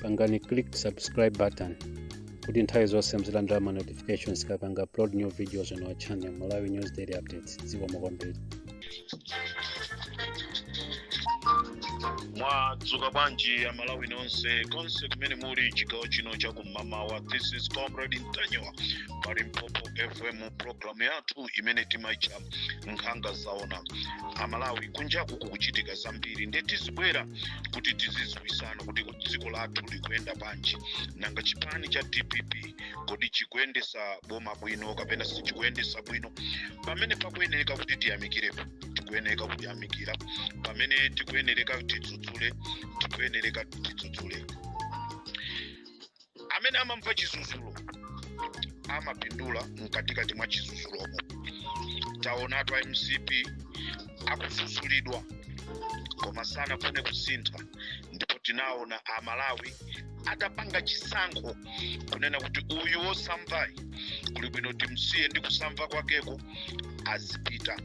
pangani click subscribe button kuti nthawi zonse mzilandira ma notifications kapanga upload new videos on our channel Malawi News Daily Updates. Zikomo kwambiri. Mwadzuka bwanji ya Malawi nonse konse kumene muli chigawo chino chakum'mawa. This is Comrade Ntanyiwa pali Mpopo FM program yathu imene timaicha nkhanga zaona Malawi kunjaku kukuchitika zambiri ndeti zibwera kuti tizizwisana kuti dziko lathu likuyenda bwanji nanga chipani cha DPP kodi chikuyendesa boma bwino kapena sichikuyendesa bwino pamene pakuyeneka kuti tiyamikirepo tikuyeneka kuyamikira pamene tikuyeneka tidzudzule tikuyeneka tidzudzule amene amamva chizunzulo amapindula mkatikati mwa chizunzulomo taonatu MCP akuzuzulidwa koma sana kune kusintha ndipo tinaona Malawi atapanga chisankho kunena kuti uyu wosamvayi kuli bwino timsiye ndi kusamva kwakeko azipita.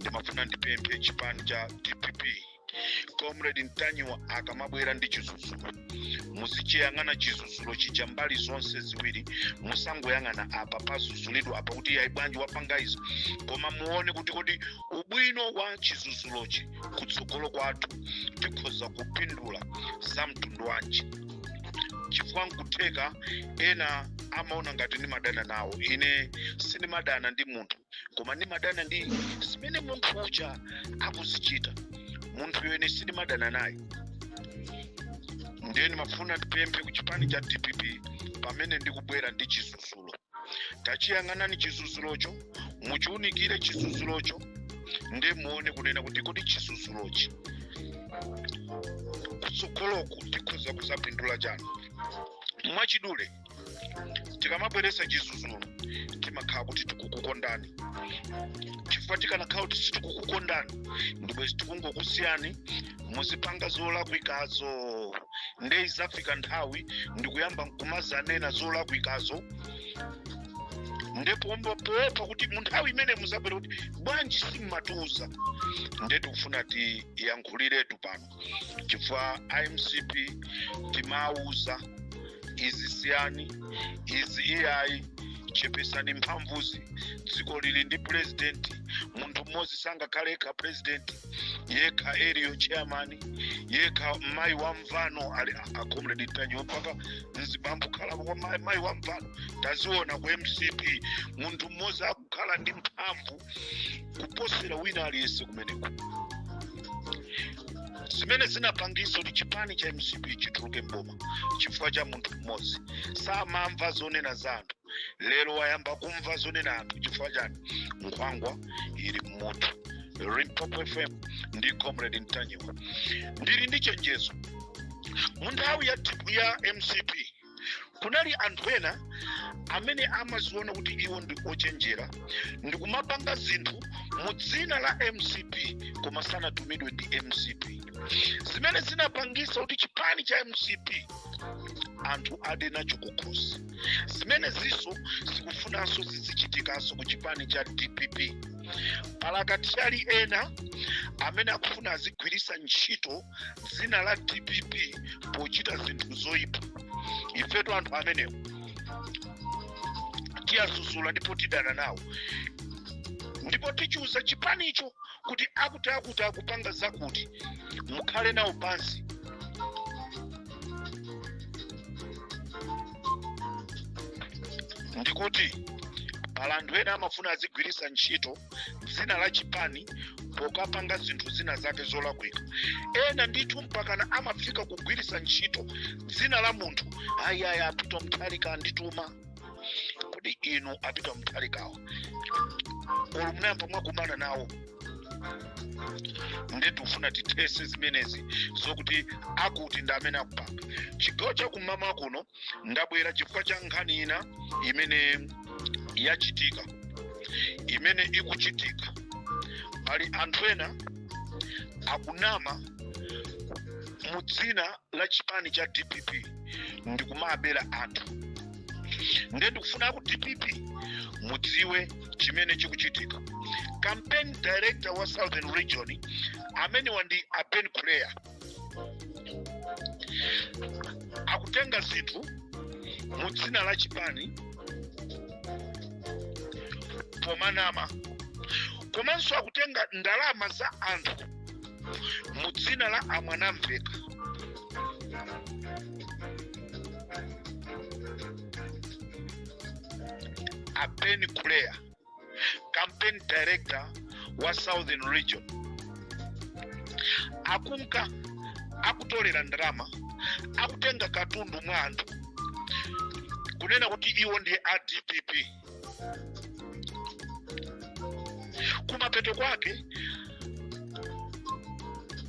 Ndimafuna ndipemphe chipani cha DPP Comrade Ntanyiwa akamabwera ndi chizunzulo musichiyang'ana chizunzulo chicha mbali zonse ziwiri musangoyang'ana apa pazuzulidwa apa kuti yayi bwanji wapanga izo koma muone kuti kodi ubwino wa chizunzulochi kutsogolo kwathu tikhoza kupindula za mtundu wanji chifukwa nkutheka ena amaona ngati ni madana nawo. Ine sini madana ndi munthu koma ni madana ndi simene munthu ucha akuzichita munthu yene sini madana naye. Ndeni mafuna ndipemphe kuchipani cha DPP pamene ndikubwera ndi chizunzulo tachiyang'anani chizunzulocho muchiunikire chizunzulocho nde muone kunena kuti kodi chizunzulochi kutsogoloku tikhoza kusapindula chani mwachidule. Tikamabweresa chizunzulo timakhala kuti tikukukondani chifukwa tikanakhala kuti sitikukukondani ndipo tikungokusiyani muzipanga zolakwikazo nde izafika nthawi ndikuyamba nkumazanena zolakwikazo ndipo mbopopa kuti munthawi imene muzabwera kuti bwanji simmatuza nde tikufuna tiyankhuliretu pano chifukwa MCP timauza izi siyani izi iyayi chepesani mphamvuzi dziko lili ndi president munthu mmodzi sangakhaleka president yekha area chairman yekha mai wa mvano ali Comrade Ntanyiwa paka nzibambo khala kwa mai wa mvano taziona ku MCP munthu mmodzi akukhala ndi mphamvu kuposera wina aliyese kumeneko. Zimene zinapangisa kuti chipani cha MCP chituluke mboma chifukwa cha munthu mmodzi samamva zonena za anthu lero wayamba kumva zonena anthu chifukwa chani nkhwangwa ili mmoto. Mpopo FM ndi Comrade Ntanyiwa ndili ndi chenjezo mu nthawi ya MCP kunali anthu ena amene amaziona kuti iwo ndi ochenjera ndikumapanga zinthu mu dzina la MCP koma sanatumidwe ndi MCP. Zimene zinapangisa kuti chipani cha MCP anthu ade nacho kukhosi zimene ziso zikufunanso zizichitikaso ku chipani cha DPP. Palakatiyali ena amene akufuna azigwirisa ntchito dzina la DPP pochita zinthu zoyipa. Ifetu anthu amenewo tiyazuzula ndipo tidana nawo ndipo tichuza chipanicho kuti akuti akupanga zakuti mukhale nawo pansi. Ndikuti palandu ena amafuna azigwirisa ntchito dzina la chipani pokapanga zinthu zina zake zolakwika. Ena ndithu mpakana amafika kugwirisa ntchito dzina la munthu ayaya apita mthalika andituma kodi inu apita mthalikawo olo munayamba mwakumana nawo. Ndetu ufuna titese zimenezi zokuti akuti ndamene akupanga. Chigawo chakum'mawa kuno ndabwera chifukwa cha nkhani ina imene yachitika imene ikuchitika. Pali anthu ena akunama mu dzina la chipani cha DPP ndikumabera anthu. Ndetu ufuna ku DPP mudziwe chimene chikuchitika. Campaign director wa Southern Region amene wandi Aben Clare akutenga zinthu mu dzina la chipani pomanama, komanso akutenga ndalama za anthu mu dzina la amwanamveka. A Ben Kulea, campaign director wa Southern Region, akunka akutolera ndalama, akutenga katundu mwa anthu kunena kuti iwo ndiye ADPP. Kumapeto kwake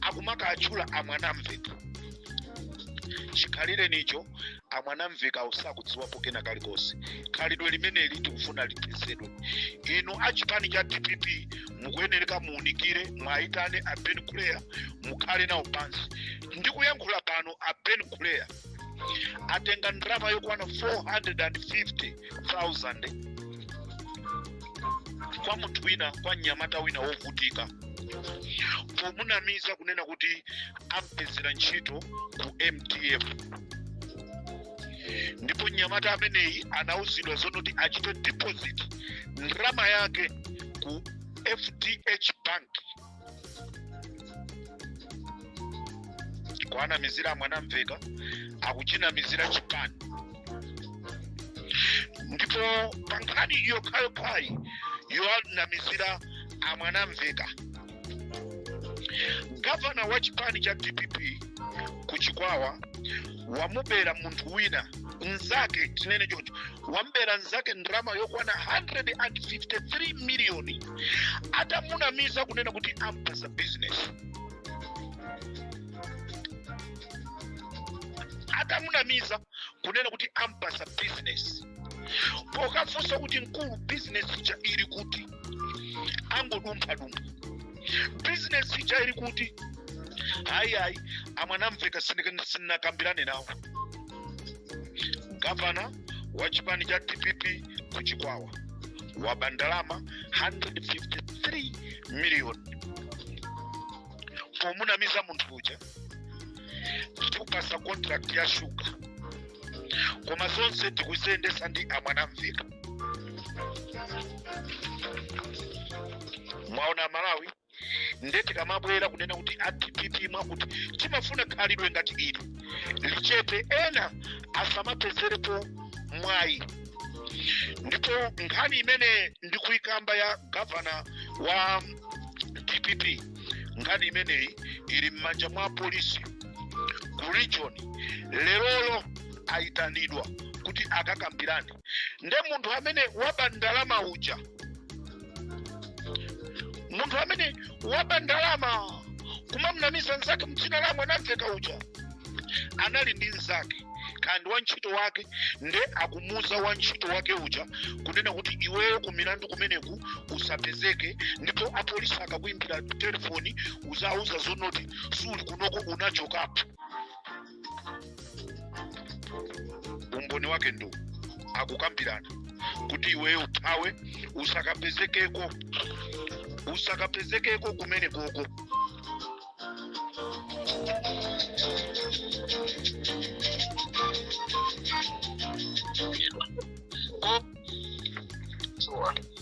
akumaka achula amwanamveka. Chikhalire nicho amwanamveka usakudziwapo kena kalikonse. Khalidwe limeneli tikufuna litezedwe. Inu achipani cha DPP mukuyenereka muunikire, mwaitane a Ben Kulea mukhale nawo pansi. Ndikuyankhula pano a Ben Kulea atenga ndalama yokwana 450,000 kwa munthu wina, kwa mnyamata wina wovutika, pomunamiza kunena kuti ampezera ntchito ku MTF. Ndipo mnyamata ameneyi anauzidwa zonoti achite deposit ndalama yake ku FDH Bank. Kwa mizira amwanamveka akuchinamizira chipani. Ndipo pankhani iyo khayokhai yoanamizira amwanamveka, gavana wa chipani cha DPP kuchikwawa wamubera munthu wina nzake, tinene chocho wambera nzake ndalama yokwana 153 million, atamunamiza kunena kuti ampasa business. Atamunamiza kunena kuti ampasa business. Pokafunsa kuti nkulu business ija iri kuti, angodumpha. Business ija iri kuti, hayi amwanamveka sinakambirane nawo. Gavana wa chipani cha DPP kuchikwawa wabandalama 153 million pomunamiza munthu uja tikupasa contract ya shuga, koma zonse tikuzendesa ndi amwanamveka. Mwaona Malawi ndeti kamabwera kunena kuti ADPP mwakuti timafuna khalidwe ngati ili lichepe, ena asamapezereko mwayi. Ndipo nkhani imene ndikuyikamba ya gavana wa DPP, nkhani imeneyi ili m'manja mwa polisi ku region. Lerolo aitanidwa kuti akakambirane nde munthu amene wabandalama uja, munthu amene wabandalama kumamnamiza nzake mdzina la amwanamveka uja, anali ndi nzake kandi wantchito wake, nde akumuza wantchito wake uja kunena kuti iweyo kumilandu kumeneku usapezeke. Ndipo apolisi akakuimbira telefoni uzauza zonoti suli kunoko unachokapo. Umboni wake ndo akukambirana kuti iweyo uthawe usakapezekeko kumene koko.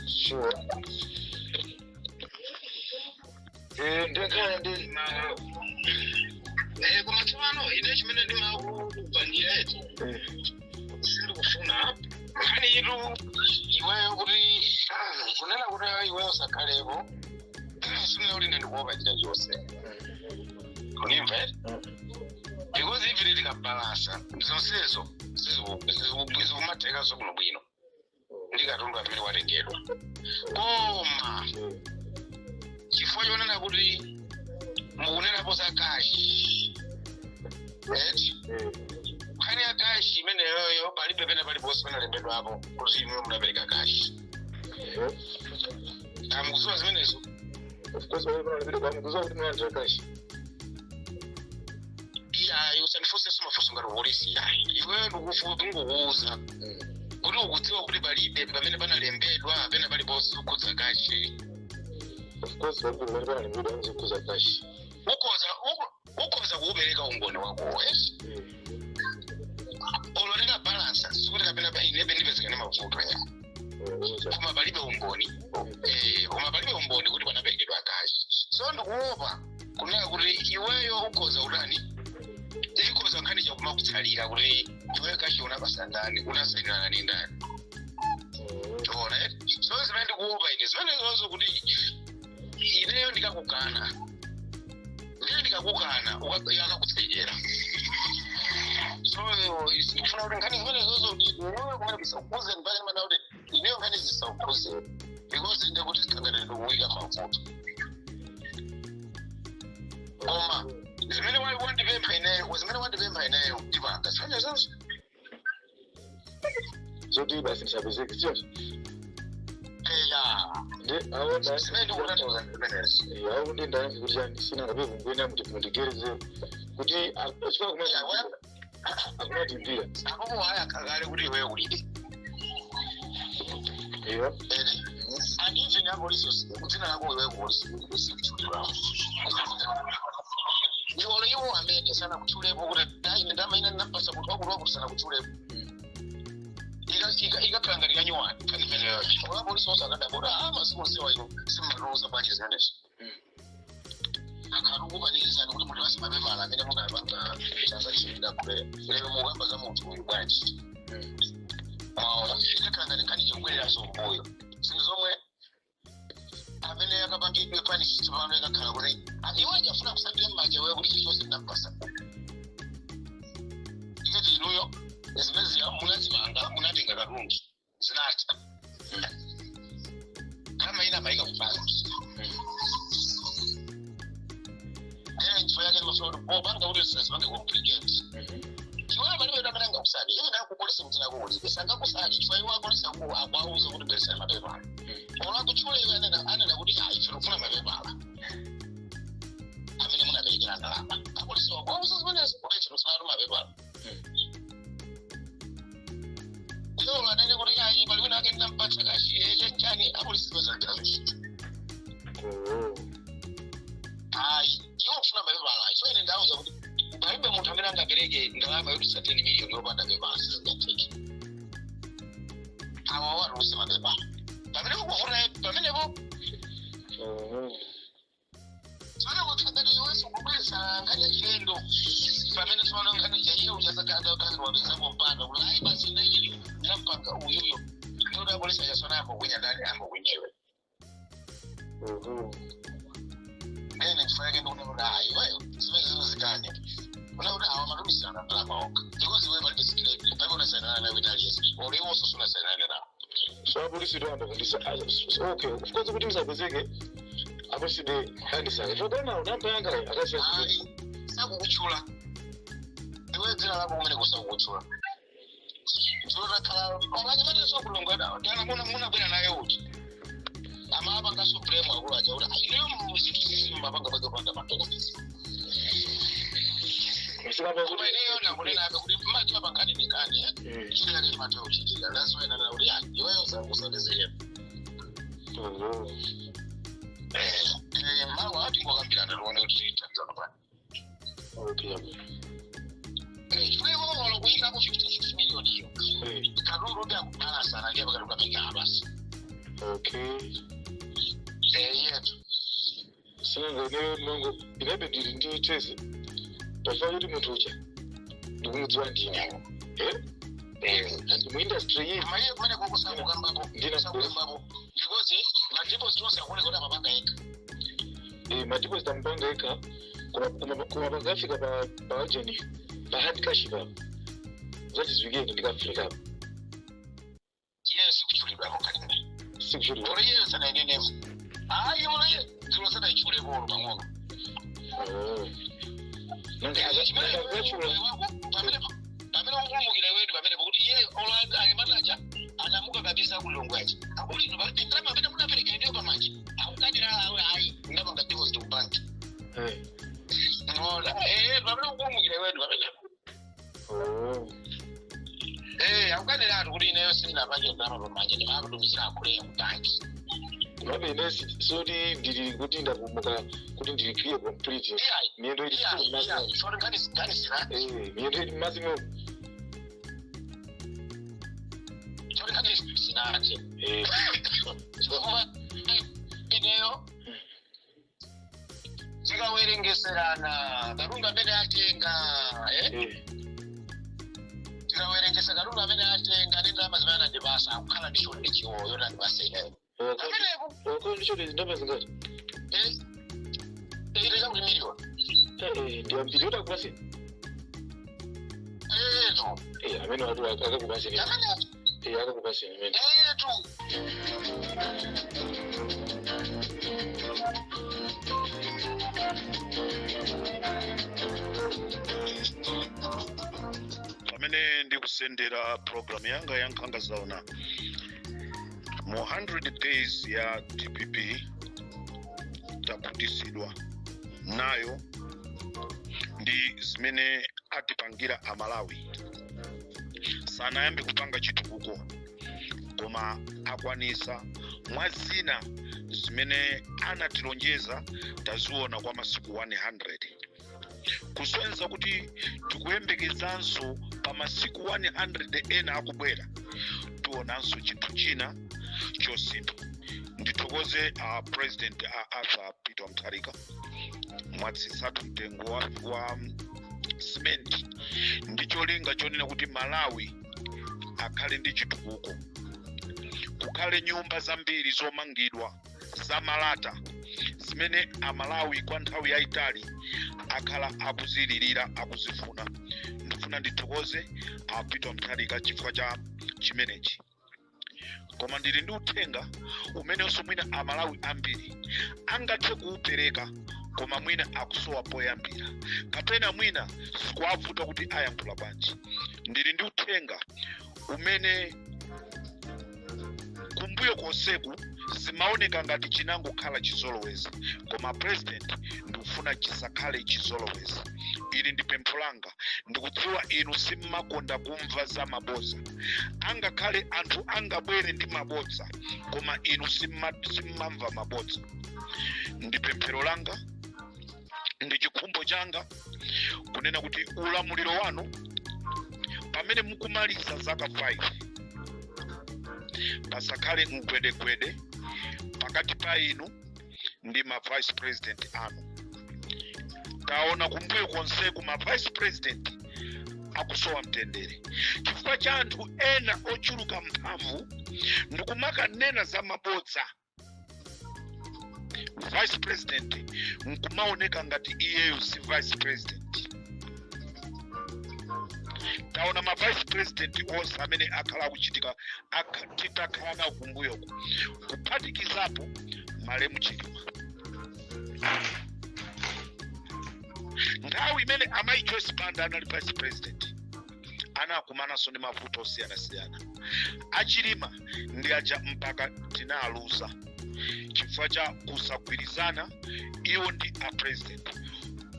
Sure. Ndekandi na kumatsano ine chimene ndimakupangira eti siri kufuna hani ilu iweyo kuti kunena kuti iweyo sakhalepo sine kuti ndikuopa china chonse kunimva because if tikabalasa zonsezo sizikumathekaso kuno bwino ndikatundu amene watengedwa, koma chifukwa chonena kuti mukunenapo za kashi nkhani ya kashi imeneyoyo palibe pena paliponse panalembedwapo kuti imwe munapereka kashi. Mukuziwa zimenezo? Of course mukuziwa kuti munalandira kashi. Iya usandifunse mafunso ngati polisi. Iweyo ndikukuuza kuti ukudziwa kuti palibe pamene panalembedwa pena paliponse kukhudza kashi. Of course pamene panalembedwa kukhudza kashi. Ukhoza kuupereka umboni wako mavuto ya koma palibe umboni kuti panaperekedwa akazi so ndikuopa kunena kuti iweyo ukhoza utani ikhoza nkhani chakuma kutsalira kuti iweyo kashi unapasangani unasainirana ni ndani tona so zimene ndikuopa ine zimene zonso kuti ineyo ndikakukana akakutsekera so ndikufuna kuti nkhani zimene zonso iweyo kumene bisaukuze mbali mana kuti ineyo nkhani zisaukuze because inde kuti zikangane ndikuwika mavuto koma zimene wandipempha ineyo ndipanga zimene zonso zoti basi nisapezeke sio zimene ndandanga kuti chani sina ngabe kungwena kuti mundigereze kuti achifika kumene akunatimbira apopo haya kagale kuti iweyo ulide iyo andinje nyangoliso kudzina lako iweyo kulisikuchulirwa iwo iwo amene sana kuchulepo kuti ine ndamaina napasa kuti wakulwa kuti sana kuchulepo ikakangalira nyuwani kani meneyo ola polisi osakadabora masiku sewa ino simarosa banje zimenezo akarukubaniriza kuti munthu asimapepala amene munapanga changa chida kule lero mukamba za munthu uyu bwanji ikakangalira nkani chikubwereraso mmoyo zinthu zomwe amene akapangidwe panisi tsopano ikakhala kuti iwo achafuna kusambira m'manja wewe kuti chilichonse ndinapasa ikati inuyo zimezi munazimanga munatenga katundu zinata kama ina maika kupanga njifo yake nimafuna banga ule sibange complicate iwe bali wena kananga kusali iwe na kupolisi mtina ko uli besanga kusali njifo iwe apolisi ko akwauza kuti besa mapepa ola kuchule iwe ana kuti ayi funa mapepa amene munapelekera ndalama apolisi akwauza zimene zikulecha kusala mapepa yo anene kuti ayi bali wena akenda mpatsa kashi yenjani apolisi bazakira zishito ayi yo funa mapepa ife ine ndauza kuti palibe munthu amene angapereke ndalama yoti 10 million yopanda pepa singateki awa warusi mapepa pamene kukufuna pamenepo tsana kutsatani iwenso kubweza nkhani yachilendo pamene tsopano nkhani chaiyo uchasakada ukazirwapezako mpanda kuti ayi basi naiyo nampanga uyuyo noti apolisi achasona ambokwinya ndani ambokwenyewe ene chifuna yake ndikuona kuti ayi iweyo zimene zinozikanye kuna kuti awa matumisirana ndalama oka because iwe palibe sikileti palibe unasainana nawe naliyesi olo iwonso sunasainane nawo so apolisi toyamba kundisa okay of course kuti musapezeke apolisi de handisake tokana unamba yanga akasiya ayi sakukutchula iwe dzina lako kumene kusakukutchula zotakhala okanye mane sokulongweda dana munabwera naye uti amapanga supreme akulu aja kuti ineyo muzinthu zizi mapanga pake panda madokozi koma ineyo nakunenabe kuti mmadziwa pankani nekani chile yake mateo chitika lasoyenana kuti iweyo usapezeke mawa ati ngokambirana tione kuti titandizana pani chifukwa olo kuyikako 56 million iyo katundu ndi akubalasana ndiye pakati ukapenge abasi yetu sinanganeyo nongo inabe ndiri ndi tezi pafa kuti munthu ucha ndikumudziwa ndine muindustry iyi maiye kumene kukusakukambapo ndinasakukambapo because madiposit onse akuoneka kuti amapanga eka madiposit amapanga eka koma pakafika pa ajeni pa hard cash pa zachizwikeni ndikafirikapo yes kuchulidwako kalime sikuchulidwa olo yes anaenenevo ayi olo ye zilosana ichulepo olo pang'ono pamene ukulumukira iwedu pamene pakuti iye olo alemataja anamuka kabisa kulilongo yace akulino ndalama amene munapereka ineyo pamanja akukadira awe ayi ndapanga deposit kubanki pamene ukulumukira iwedu pamene akukadira ati kuti ineyo sindinapanje ndalama pamanja ndimakutumizira akuleya kubanki ngabe inesi soti ndiri kuti ndapumuka kuti ndiri clear complete miyendo ganisira miyendo mazimo chinate ineyo tikawerengeserana Karunga amene atenga tikawerengesa Karunga amene atenga nendalama zimene anandipasa akukhala ndi chonde chiwoyo nandipasa ineyo Wako ndicho ndamba zingati? Ile za milioni. Ndio milioni akupasi. Tu. Ameno watu akakupasi. Akakupasi ameno. Tu. Pamene ndikusendera program yanga yankhanga zaona mu 100 days ya DPP takhutisidwa nayo ndi zimene atipangira amalawi sanayambe kupanga chitukuko koma akwanisa mwazina zimene anatilonjeza taziona kwa masiku 100 kuswenza kuti tikuyembekezanso pa masiku 100 ena akubwera tuonanso chinthu china chosintha. Ndithokoze President Arthur Peter Mutharika mwatsisatu mtengo wa cement ndicholinga chonena kuti Malawi akhale ndi chitukuko, kukhale nyumba zambiri zomangidwa za malata zimene amalawi kwa nthawi yayitali akhala akuzilirira akuzifuna. Ndifuna ndithokoze Peter Mutharika chifukwa cha chimenechi. Koma ndili ndi uthenga umenenso mwina amalawi ambiri angathe kuupereka koma mwina akusowa poyambira kapena mwina sikuwavuta kuti ayankhula bwanji. Ndili ndi uthenga umene kumbuyo konseku zimaoneka ngati chinangokhala chizolowezi koma president ndikufuna chisakhale chizolowezi. Ili ndi pempho langa, ndikudziwa inu simmakonda kumva za mabodza, angakhale anthu angabwere ndi mabodza koma inu simmamva mabodza. Ndi pemphero langa, ndi chikhumbo changa kunena kuti ulamuliro wanu pamene mukumaliza zaka 5 pasakhale mgwedegwede pakati pa inu ndi ma vice president anu. Taona kumbuyo konseku ma vice president akusowa mtendere chifukwa cha anthu ena ochuluka mphamvu ndikumaka nena za mabodza. Vice president nkumaoneka ngati iyeyo si vice president. Taona ma vice president onse amene akhala kuchitika titakhala nawo kumbuyo kuphatikizapo Malemu Chilima. Nthawi imene Amayi Joyce Banda anali vice president anakumananso ndi mavuto osiyana-siyana. Achilima ndi aja mpaka tinaluza chifukwa cha kusagwirizana iwo ndi a president.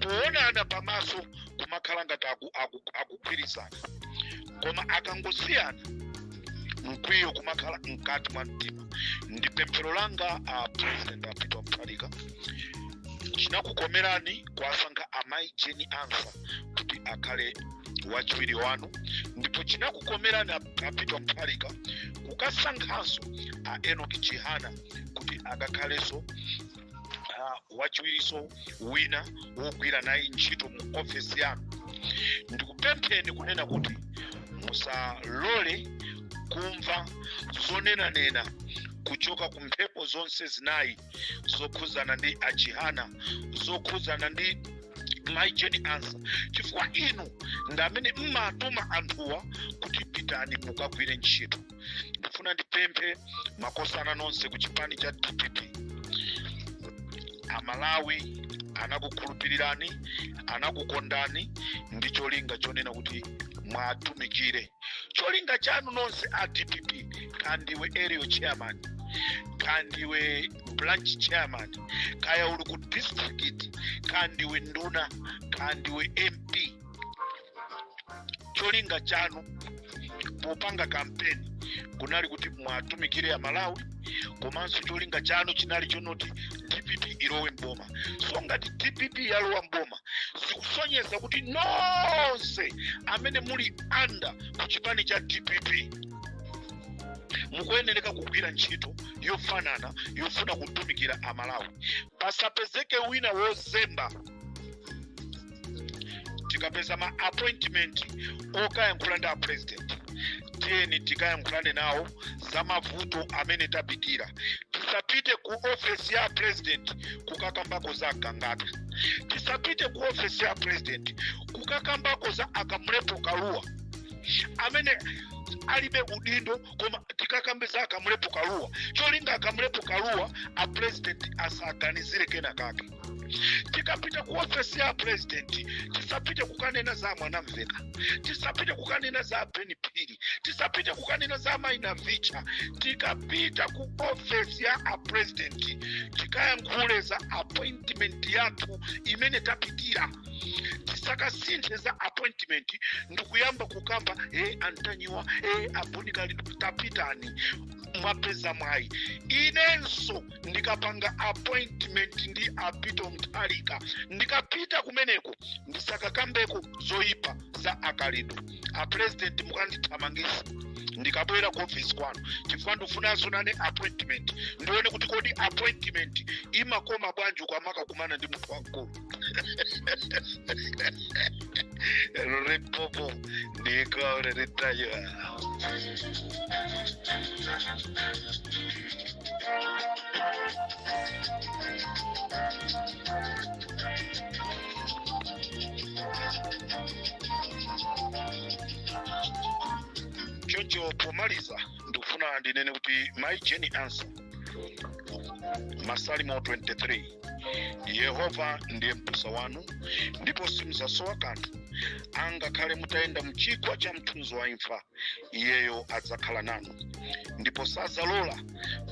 Kuonana pamaso kumakhala ngati akugwirizana koma akangosiyana mkwiyo kumakhala mkati mwa mtima. Ndi pemphero langa President Peter Mutharika chinakukomerani kwasankha Amayi Jeni Ansah kuti akhale wachiwiri wanu, ndipo chinakukomerani Peter Mutharika kukasankhanso Enoch Chihana kuti akakhalenso wachiwiriso wina wogwira naye ntchito mu ofesi yanu. Ndikupempheni kunena kuti musalole kumva zonena kuchoka ku mphepo zonse zinayi zokhuzana ndi Achihana, zokhuzana ndi Amayi Jeni Ansah, chifukwa inu ndamene mmatuma anthuwa kuti pitani mukagwire ntchito. Ndifuna ndipemphe makosana nonse ku chipani cha DPP. Amalawi anakukhulupirirani, anakukondani ndi cholinga chonena kuti mwatumikire. Cholinga chanu nonse a DPP, kandiwe area chairman, kandiwe branch chairman, kaya uli ku district, kandiwe nduna, kandiwe MP. Cholinga chanu popanga kampeni kunali kuti mwatumikire ya Malawi, komanso cholinga chanu chinali chonoti DPP ilowe mboma. So ngati DPP yalowa mboma sikusonyeza kuti nonse amene muli anda ku chipani cha DPP mukuyenereka kugwira ntchito yofanana yofuna kutumikira amalawi. Pasapezeke wina wozemba. Tikapeza ma appointment okayankhula ndi a president, tiyeni tikayankhulane nawo za mavuto amene tapitira. Tisapite ku ofesi ya president kukakambako za Gangata. Tisapite ku ofesi ya president kukakambako za Akamulebo Kaluwa amene alibe udindo, koma tikakambe za Akamulebo Kaluwa. Cholinga Akamulebo Kaluwa a president asaganizire kena kake. Tikapita ku ofesi ya president, tisapite kukanena za Mwanamveka, tisapite kukanena za Benipiri, tisapite kukanena za Maina Vicha. Tikapita ku ofesi ya a president, tikayankhule za appointment yathu imene tapitira. Tisakasinthe za appointment ndikuyamba kukamba Antanyiwa Abonikali tapitani mwapeza mwayi. Inenso ndikapanga appointment ndi Apito Mutharika, ndikapita kumeneko ndisakakambeko zoyipa za akalido. A president mukandithamangisa ndikabwera ku office kwanu chifukwa ndifunanso nane appointment, ndione kuti kodi appointment imakoma bwanji ukamaka kumana ndi munthu wamkulu. Ripopo ndiko ritayo. Choncho pomaliza ndikufuna ndinene kuti my journey answer Masalimo 23, Yehova ndiye mbusa wanu ndipo simuzasowa kanthu. Angakhale mutayenda mchigwa cha mthunzi wa imfa, iyeyo adzakhala nanu, ndipo sadzalola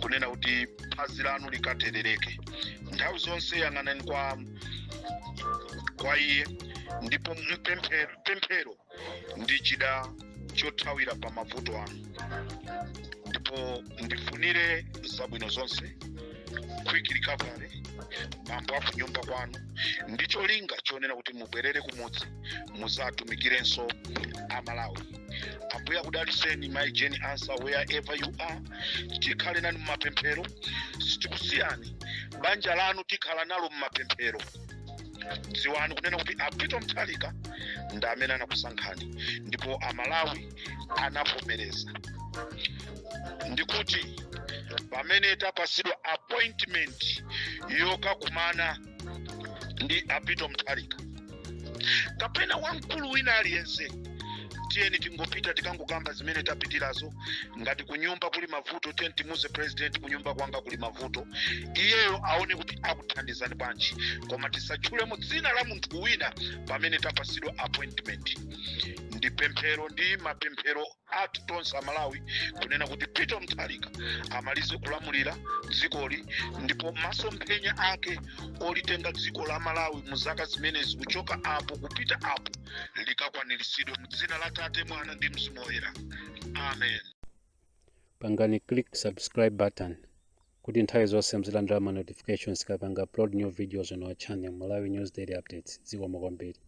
kunena kuti phazi lanu likaterereke. Nthawi zonse yang'anani kwa iye, ndipo pemphero ndi chida chothawira pa mavuto anu. Ndipo ndifunire zabwino zonse, quick recovery, mambo afu nyumba kwanu, ndicho linga chonena kuti mubwerere kumudzi muzatumikirenso amalawi. Ambuye akudaliseni my journey answer wherever you are. Tikhale nanu mumapemphero, sitikusiyani. Banja lanu tikhala nalo mumapemphero. Dziwani kunena kuti Apito Mutharika ndi amene anakusankhani, ndipo amalawi anavomereza. Ndikuti pamene tapasidwa appointment yokakumana ndi Apito Mutharika kapena wamkulu wina aliyense, tiyeni tingopita tikangokamba zimene tapitirazo. Ngati kunyumba kuli mavuto, tiyeni timuze president kunyumba kwanga kuli mavuto, iyeyo aone kuti akuthandizani bwanji, koma tisachule mu dzina la munthu wina pamene tapasidwa appointment. Ndi pemphero ndi mapemphero athu tonse amalawi kunena kuti Apito Mutharika amalize kulamulira dzikoli, ndipo masomphenya ake olitenga dziko la Malawi mu zaka zimenezi kuchoka apo kupita apo likakwaniritsidwe mu dzina la Tate, Mwana ndi Mzimu Woyera. Amen. Pangani click subscribe button kuti nthawi zonse muzilandira ma notifications kapanga upload new videos on our channel Malawi News Daily Updates. Zikomo kwambiri.